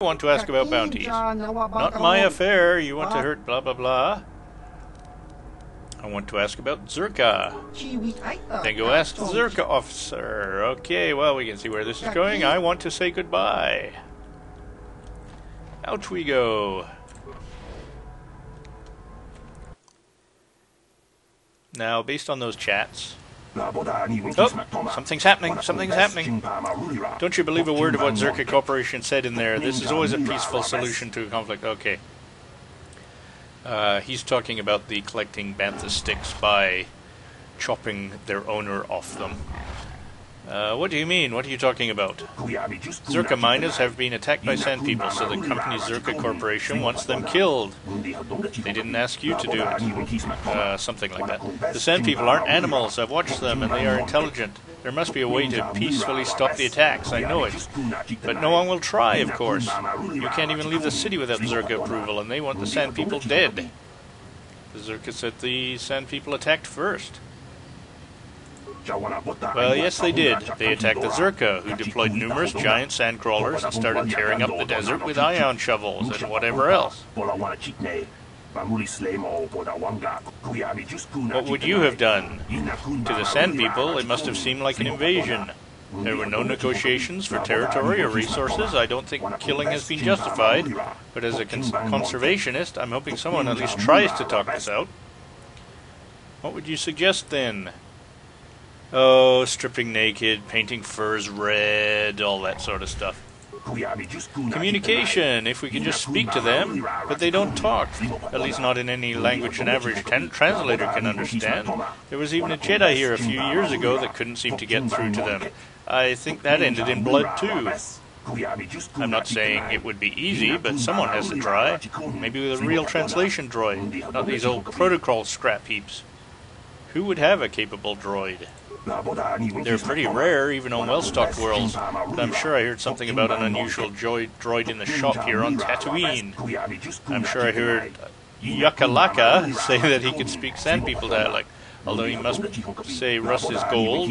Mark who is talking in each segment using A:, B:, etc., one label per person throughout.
A: I want to ask about bounties. Not my affair. You want to hurt blah blah blah. I want to ask about Zerka. Then go ask the Zerka officer. Okay, well, we can see where this is going. I want to say goodbye. Out we go. Now, based on those chats... Oh, something's happening, something's happening. Don't you believe a word of what Zerka Corporation said in there? This is always a peaceful solution to a conflict. Okay. He's talking about the collecting bantha sticks by chopping their owner off them. What do you mean? What are you talking about? Zerka miners have been attacked by sand people, so the company Zerka Corporation wants them killed. They didn't ask you to do it. Something like that. The sand people aren't animals. I've watched them, and they are intelligent. There must be a way to peacefully stop the attacks, I know it. But no one will try, of course. You can't even leave the city without Zerka approval, and they want the sand people dead. The Zerka said the sand people attacked first. Well, yes, they did. They attacked the Zerka, who deployed numerous giant sand crawlers and started tearing up the desert with ion shovels and whatever else. What would you have done? To the sand people, it must have seemed like an invasion. There were no negotiations for territory or resources. I don't think killing has been justified, but as a conservationist, I'm hoping someone at least tries to talk this out. What would you suggest, then? Oh, stripping naked, painting furs red, all that sort of stuff. Communication, if we can just speak to them, but they don't talk, at least not in any language an average translator can understand. There was even a Jedi here a few years ago that couldn't seem to get through to them. I think that ended in blood too. I'm not saying it would be easy, but someone has to try. Maybe with a real translation droid, not these old protocol scrap heaps. Who would have a capable droid? They're pretty rare, even on well-stocked worlds, but I'm sure I heard something about an unusual droid in the shop here on Tatooine. I'm sure I heard Yakalaka say that he could speak Sand People dialect, although he must say rust is gold.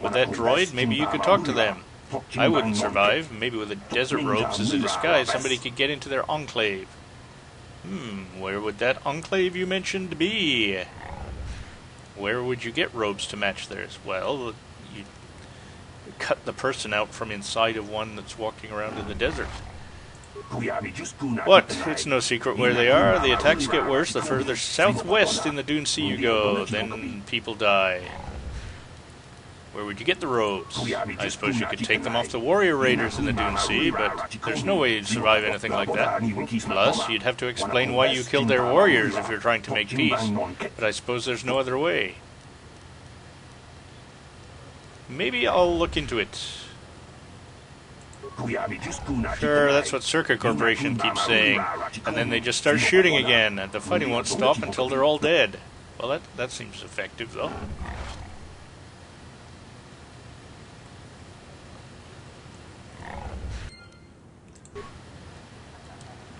A: With that droid, maybe you could talk to them. I wouldn't survive. Maybe with the desert robes as a disguise, somebody could get into their enclave. Where would that enclave you mentioned be? Where would you get robes to match theirs? Well, you cut the person out from inside of one that's walking around in the desert. What? It's no secret where they are. The attacks get worse the further southwest in the Dune Sea you go. Then people die. Where would you get the robes? I suppose you could take them off the warrior raiders in the Dune Sea, but there's no way you'd survive anything like that. Plus, you'd have to explain why you killed their warriors if you're trying to make peace. But I suppose there's no other way. Maybe I'll look into it. Sure, that's what Zerka Corporation keeps saying. And then they just start shooting again, and the fighting won't stop until they're all dead. Well, that seems effective, though.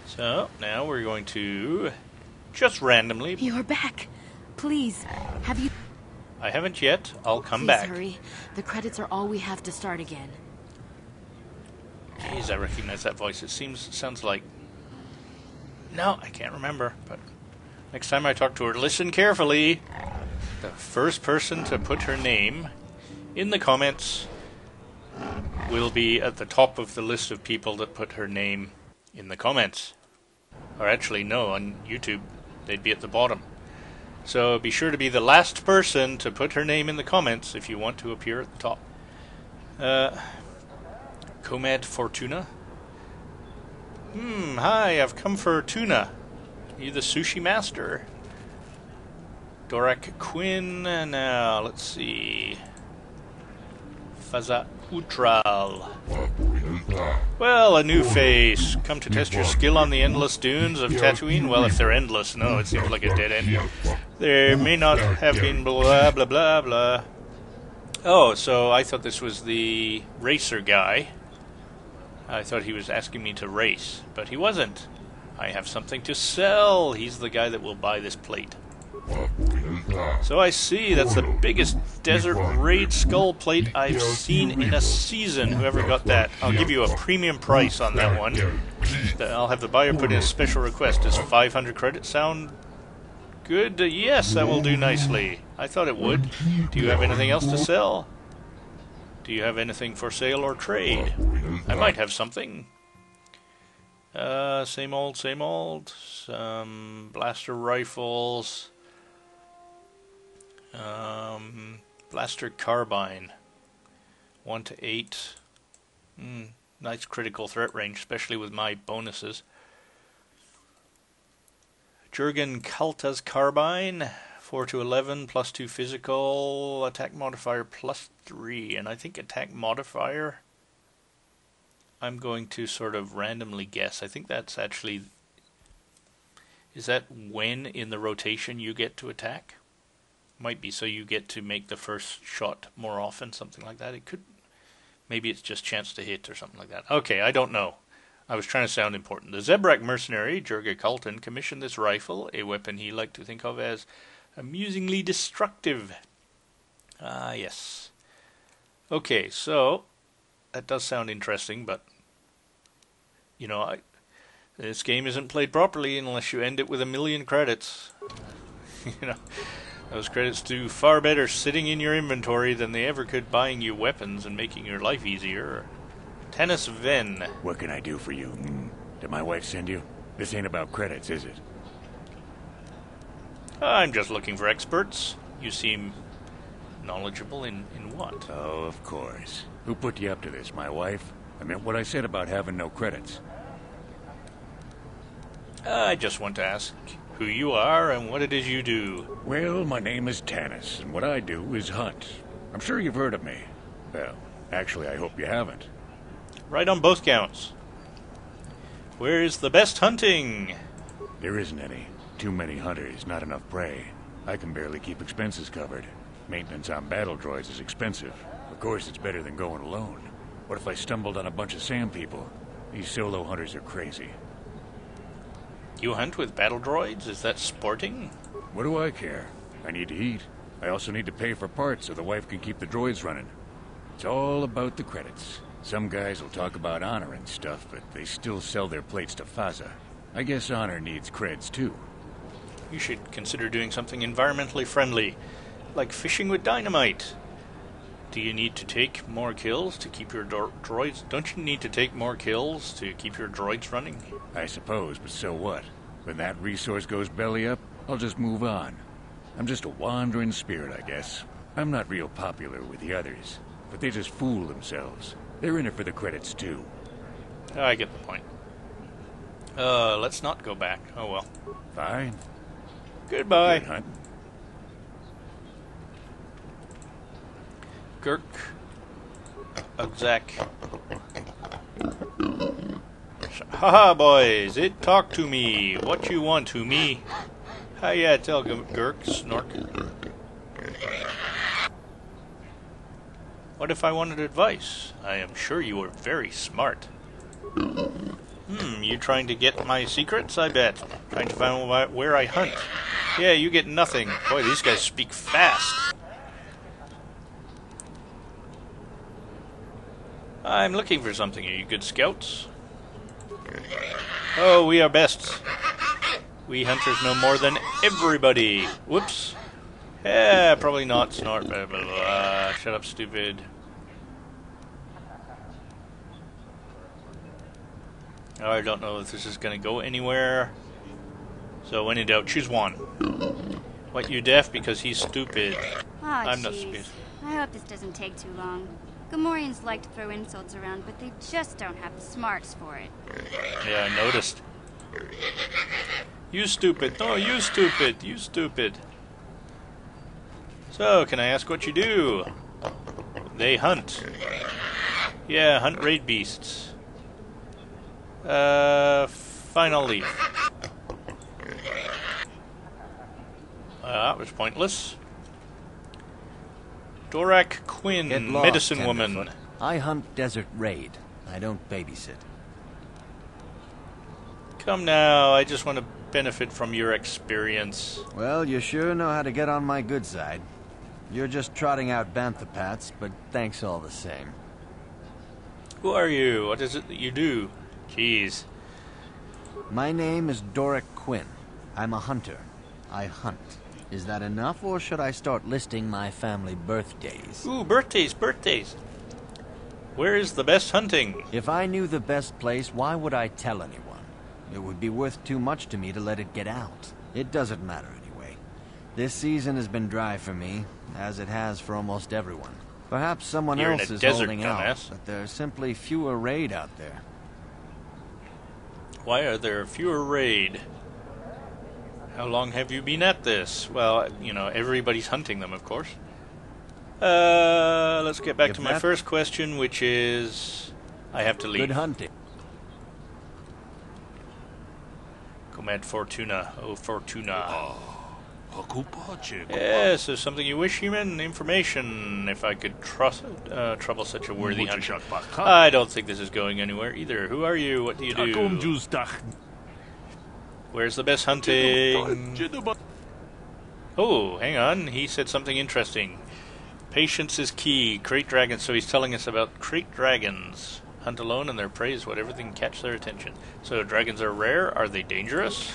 A: So, now we're going to just randomly...
B: You're back. Please, have you...
A: I haven't yet. I'll come
B: Please
A: back.
B: Hurry. The credits are all we have to start again.
A: Jeez, I recognize that voice. It sounds like... No, I can't remember, but next time I talk to her, listen carefully. The first person to put her name in the comments will be at the top of the list of people that put her name in the comments. Or actually, no, on YouTube, they'd be at the bottom. So be sure to be the last person to put her name in the comments if you want to appear at the top. Comad Fortuna? Hi, I've come for tuna. Are you the sushi master? Dorak Quinn, now, let's see. Faza Utral. Well, a new face. Come to test your skill on the endless dunes of Tatooine? Well, if they're endless, no, it seems like a dead end. There may not have been blah, blah, blah, blah. Oh, so I thought this was the racer guy. I thought he was asking me to race, but he wasn't. I have something to sell. He's the guy that will buy this plate. So I see, that's the biggest desert raid skull plate I've seen in a season. Whoever got that, I'll give you a premium price on that one. I'll have the buyer put in a special request. Does 500 credits sound good? Yes, that will do nicely. I thought it would. Do you have anything else to sell? Do you have anything for sale or trade? I might have something. Same old, same old. Some blaster rifles. Blaster carbine. 1 to 8. Nice critical threat range, especially with my bonuses. Jurgen Kalta's carbine. 4 to 11, plus 2 physical, attack modifier plus 3, and I think attack modifier, I'm going to sort of randomly guess. I think that's actually, is that when in the rotation you get to attack? Might be, so you get to make the first shot more often, something like that. It could, maybe it's just chance to hit or something like that. Okay, I don't know. I was trying to sound important. The Zebrak mercenary, Jurgen Kalten, commissioned this rifle, a weapon he liked to think of as amusingly destructive. Ah, yes. Okay, so that does sound interesting, but you know, this game isn't played properly unless you end it with 1,000,000 credits. You know, those credits do far better sitting in your inventory than they ever could buying you weapons and making your life easier. Tennis Ven.
C: What can I do for you? Did my wife send you? This ain't about credits, is it?
A: I'm just looking for experts. You seem knowledgeable in what?
C: Oh, of course. Who put you up to this, my wife? I meant what I said about having no credits.
A: I just want to ask who you are and what it is you do.
C: Well, my name is Tanis, and what I do is hunt. I'm sure you've heard of me. Well, actually, I hope you haven't.
A: Right on both counts. Where's the best hunting?
C: There isn't any. Too many hunters, not enough prey. I can barely keep expenses covered. Maintenance on battle droids is expensive. Of course, it's better than going alone. What if I stumbled on a bunch of sand people? These solo hunters are crazy.
A: You hunt with battle droids? Is that sporting?
C: What do I care? I need to eat. I also need to pay for parts so the wife can keep the droids running. It's all about the credits. Some guys will talk about honor and stuff, but they still sell their plates to Faza. I guess honor needs creds too.
A: You should consider doing something environmentally friendly, like fishing with dynamite. Do you need to take more kills to keep your droids? Don't you need to take more kills to keep your droids running?
C: I suppose, but so what? When that resource goes belly up, I'll just move on. I'm just a wandering spirit, I guess. I'm not real popular with the others, but they just fool themselves. They're in it for the credits too.
A: I get the point. Let's not go back. Oh well.
C: Fine.
A: Goodbye.
C: Good hunt.
A: Gurk. Zach. Haha, boys. It talk to me. What you want to me? Hiya, tell Gurk. Snork. What if I wanted advice? I am sure you are very smart. You trying to get my secrets, I bet. Trying to find out where I hunt. Yeah, you get nothing. Boy, these guys speak fast. I'm looking for something. Are you good scouts? Oh, we are best. We hunters know more than everybody. Whoops. Yeah, probably not. Snort. Blah, blah, blah. Shut up, stupid. Oh, I don't know if this is going to go anywhere. So when in doubt, choose one. What, you deaf? Because he's stupid. I'm not stupid.
D: I hope this doesn't take too long. Gamorreans like to throw insults around, but they just don't have the smarts for it.
A: Yeah, I noticed. You stupid. No, you stupid. You stupid. So, can I ask what you do? They hunt. Yeah, hunt raid beasts. Fine, I'll leave. That was pointless. Dorak Quinn,
E: Get lost,
A: medicine
E: Tenderfoot.
A: woman.
E: I hunt desert raid. I don't babysit.
A: Come now, I just want to benefit from your experience.
E: Well, you sure know how to get on my good side. You're just trotting out bantha pats, but thanks all the same.
A: Who are you? What is it that you do? Jeez.
E: My name is Doric Quinn. I'm a hunter. I hunt. Is that enough, or should I start listing my family birthdays?
A: Ooh, birthdays. Where is the best hunting?
E: If I knew the best place, why would I tell anyone? It would be worth too much to me to let it get out. It doesn't matter anyway. This season has been dry for me, as it has for almost everyone. Perhaps someone
A: You're in
E: else
A: a
E: is
A: desert,
E: holding out,
A: dumbass.
E: but there's simply fewer raid out there.
A: Why are there fewer raid? How long have you been at this? Well, you know, everybody's hunting them, of course. Let's get back to my first question, which is... I have to leave.
E: Good hunting.
A: Comad Fortuna. Oh, Fortuna. Yes, there's something you wish, human? Information. If I could trouble such a worthy hunter. I don't think this is going anywhere either. Who are you? What do you do? Where's the best hunting? Oh, hang on. He said something interesting. Patience is key. Crate dragons. So he's telling us about crate dragons. Hunt alone and their prey is whatever can catch their attention. So dragons are rare? Are they dangerous?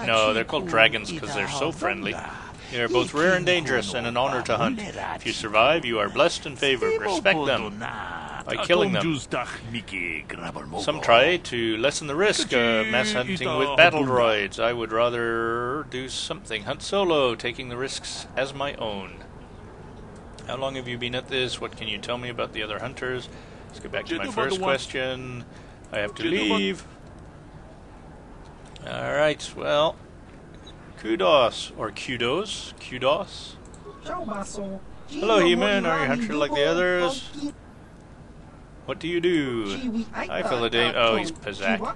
A: No, they're called dragons because they're so friendly. They are both rare and dangerous and an honor to hunt. If you survive, you are blessed and favored. Respect them by killing them. Some try to lessen the risk of mass hunting with battle droids. I would rather do something. Hunt solo, taking the risks as my own. How long have you been at this? What can you tell me about the other hunters? Let's get back to my first question. I have to leave. Alright, well, kudos, or kudos. Hello, human. Are you a hunter like the others? What do you do? I feel a day. Oh, he's Pazak.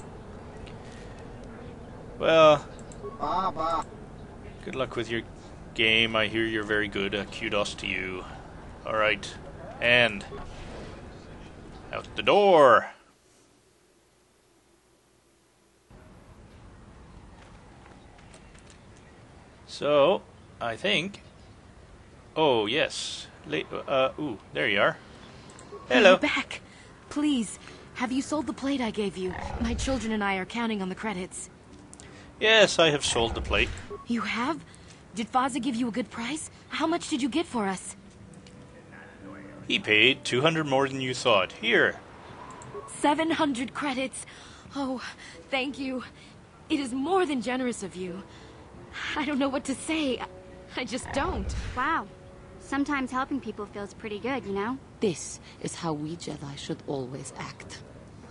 A: Well, good luck with your game. I hear you're very good. Kudos to you. Alright, and out the door. So, I think... Oh, yes. Ooh, there you are. Hello.
B: You're back. Please, have you sold the plate I gave you? My children and I are counting on the credits.
A: Yes, I have sold the plate.
B: You have? Did Faza give you a good price? How much did you get for us?
A: He paid 200 more than you thought. Here.
B: 700 credits. Oh, thank you. It is more than generous of you. I don't know what to say. I just don't.
D: Wow. Sometimes helping people feels pretty good, you know?
F: This is how we Jedi should always act.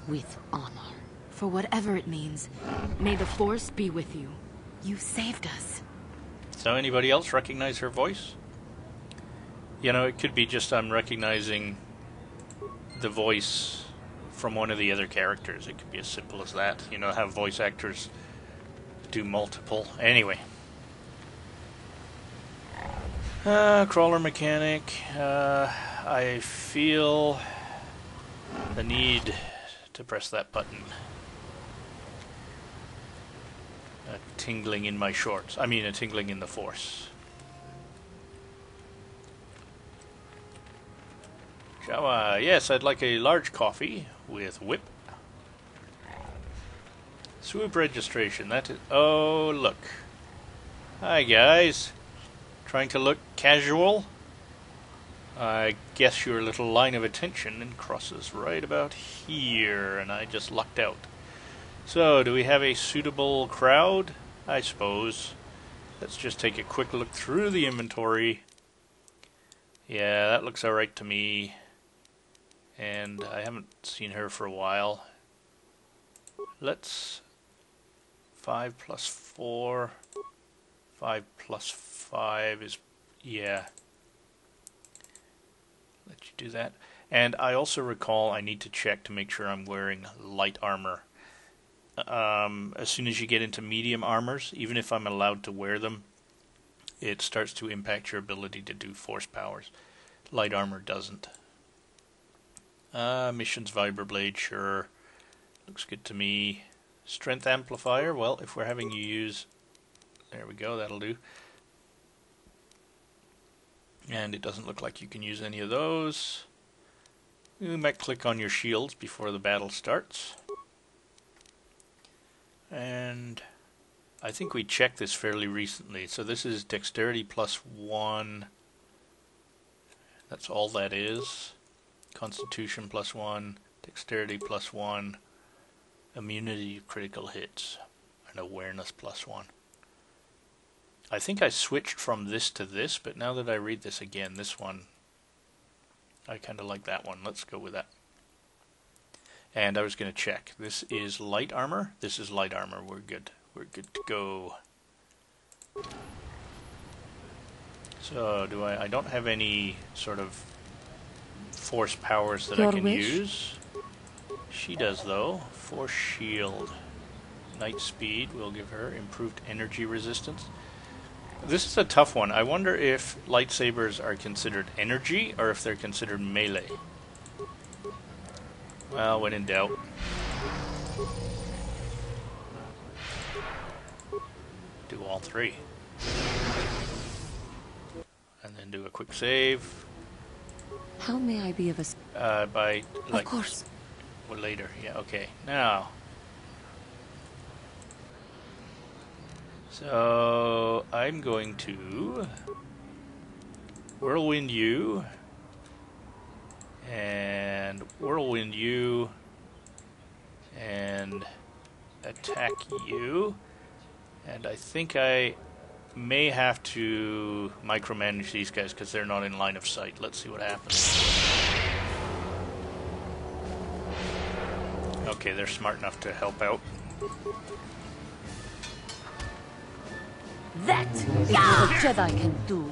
F: With honor.
B: For whatever it means, may the Force be with you. You saved us.
A: So anybody else recognize her voice? You know, it could be just I'm recognizing the voice from one of the other characters. It could be as simple as that. You know how voice actors do multiple. Anyway. Crawler mechanic. I feel the need to press that button. A tingling in my shorts. I mean, a tingling in the Force. Jawa, yes, I'd like a large coffee with whip. Swoop registration, that is... Oh, look. Hi, guys. Trying to look casual? I guess your little line of attention crosses right about here, and I just lucked out. So, do we have a suitable crowd? I suppose. Let's just take a quick look through the inventory. Yeah, that looks alright to me. And I haven't seen her for a while. Let's... 5 plus 4... 5 plus 5 is... yeah. Let you do that. And I also recall I need to check to make sure I'm wearing light armor. As soon as you get into medium armors, even if I'm allowed to wear them, it starts to impact your ability to do force powers. Light armor doesn't. Missions Vibroblade, sure. Looks good to me. Strength amplifier. Well, if we're having you use... There we go, that'll do. And it doesn't look like you can use any of those. You might click on your shields before the battle starts. And I think we checked this fairly recently. So this is dexterity +1. That's all that is. Constitution +1, dexterity +1, immunity to critical hits, and awareness +1. I think I switched from this to this, but now that I read this again, this one, I kind of like that one. Let's go with that. And I was going to check. This is light armor. This is light armor. We're good. We're good to go. So, I don't have any sort of force powers that I can use. She does, though. Force shield. Night speed will give her improved energy resistance. This is a tough one. I wonder if lightsabers are considered energy or if they're considered melee. Well, when in doubt. Do all three. And then do a quick save.
F: How may I be of
A: by, like...
F: Of course.
A: Well, later. Yeah, okay. Now... So, I'm going to whirlwind you, and whirlwind you, and attack you, and I think I may have to micromanage these guys because they're not in line of sight. Let's see what happens. Okay, they're smart enough to help out.
F: That is what a Jedi can do.